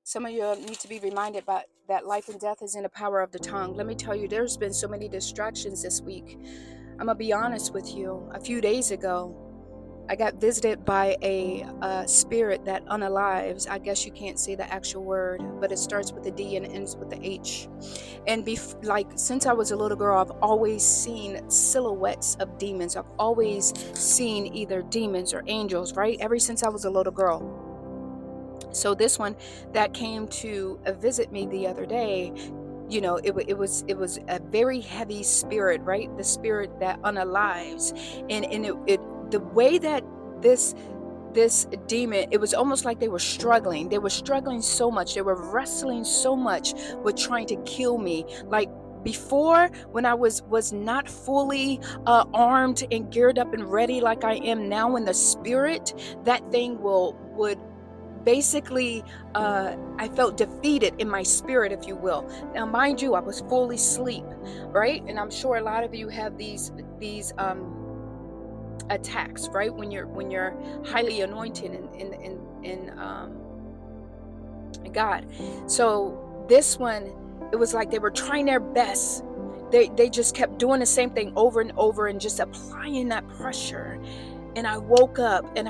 Some of you need to be reminded about that life and death is in the power of the tongue. Let me tell you, there's been so many distractions this week. I'm gonna be honest with you. A few days ago, I got visited by a spirit that unalives. I guess you can't say the actual word, but it starts with a D and ends with the H. And like since I was a little girl, I've always seen silhouettes of demons. I've always seen either demons or angels, right? Ever since I was a little girl. So this one that came to visit me the other day, it was a very heavy spirit, right? The spirit that unalives, and it the way that this this demon, it was almost like they were struggling. They were struggling so much. They were wrestling so much with trying to kill me. Like before, when I was not fully armed and geared up and ready like I am now in the spirit, that thing will would basically I felt defeated in my spirit, if you will. Now mind you, I was fully asleep, right? And I'm sure a lot of you have these attacks, right? When you're highly anointed in God. So this one, it was like they were trying their best. They just kept doing the same thing over and over and just applying that pressure. And I woke up and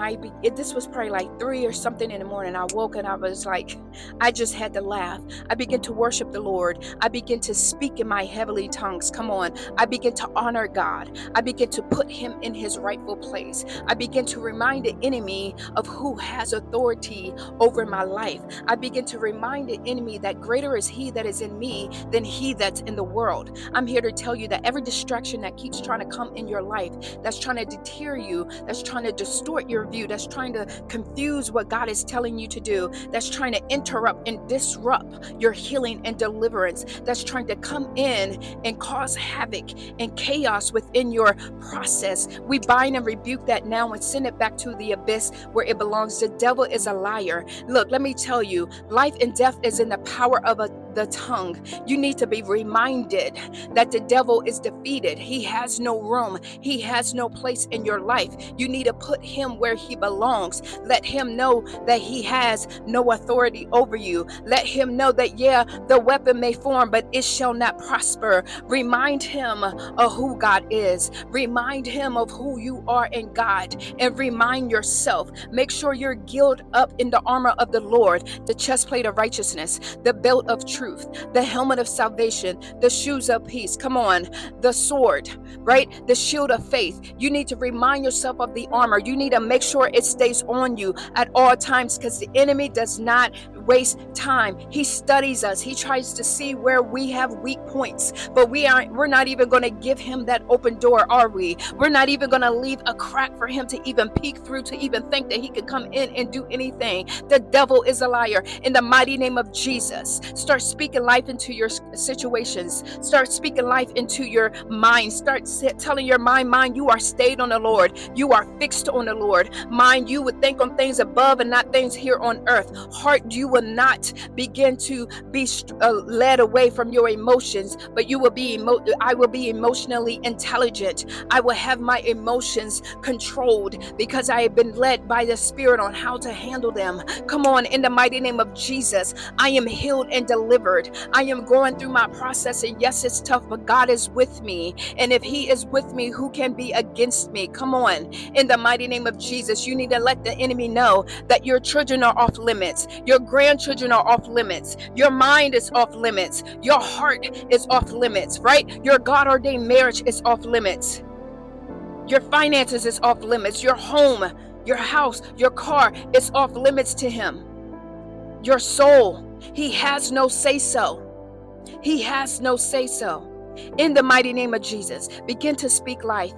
this was probably like 3 or something in the morning. I woke and I was like, I just had to laugh. I began to worship the Lord. I began to speak in my heavenly tongues. Come on. I began to honor God. I began to put him in his rightful place. I began to remind the enemy of who has authority over my life. I began to remind the enemy that greater is he that is in me than he that's in the world. I'm here to tell you that every distraction that keeps trying to come in your life, that's trying to deter you, that's trying to distort your view, that's trying to confuse what God is telling you to do, that's trying to interrupt and disrupt your healing and deliverance, that's trying to come in and cause havoc and chaos within your process. We bind and rebuke that now and send it back to the abyss where it belongs. The devil is a liar. Look, let me tell you, life and death is in the power of the tongue. You need to be reminded that the devil is defeated. He has no room. He has no place in your life. You need to put him where he belongs. Let him know that he has no authority over you. Let him know that, yeah, the weapon may form, but it shall not prosper. Remind him of who God is. Remind him of who you are in God, and remind yourself. Make sure you're geared up in the armor of the Lord, the chest plate of righteousness, the belt of truth, the helmet of salvation, the shoes of peace. Come on, the sword, right? The shield of faith. You need to remind yourself of the armor. You need to make sure it stays on you at all times, because the enemy does not waste time. He studies us. He tries to see where we have weak points, but we're not even going to give him that open door, are we? We're not even going to leave a crack for him to even peek through, to even think that he could come in and do anything. The devil is a liar. In the mighty name of Jesus, start speaking life into your situations. Start speaking life into your mind. Start telling your mind, you are stayed on the Lord. You are fixed on the Lord. Mind, you would think on things above and not things here on earth. Heart, you will not begin to be led away from your emotions, but you will be I will be emotionally intelligent. I will have my emotions controlled because I have been led by the Spirit on how to handle them. Come on, in the mighty name of Jesus, I am healed and delivered. I am going through my process, and yes, it's tough, but God is with me. And if he is with me, who can be against me? Come on, in the mighty name of Jesus, you need to let the enemy know that your children are off limits. Your grandchildren are off limits. Your mind is off limits. Your heart is off limits, right? Your God-ordained marriage is off limits. Your finances is off limits. Your home, your house, your car is off limits to him. Your soul, he has no say so. He has no say so. In the mighty name of Jesus, begin to speak life.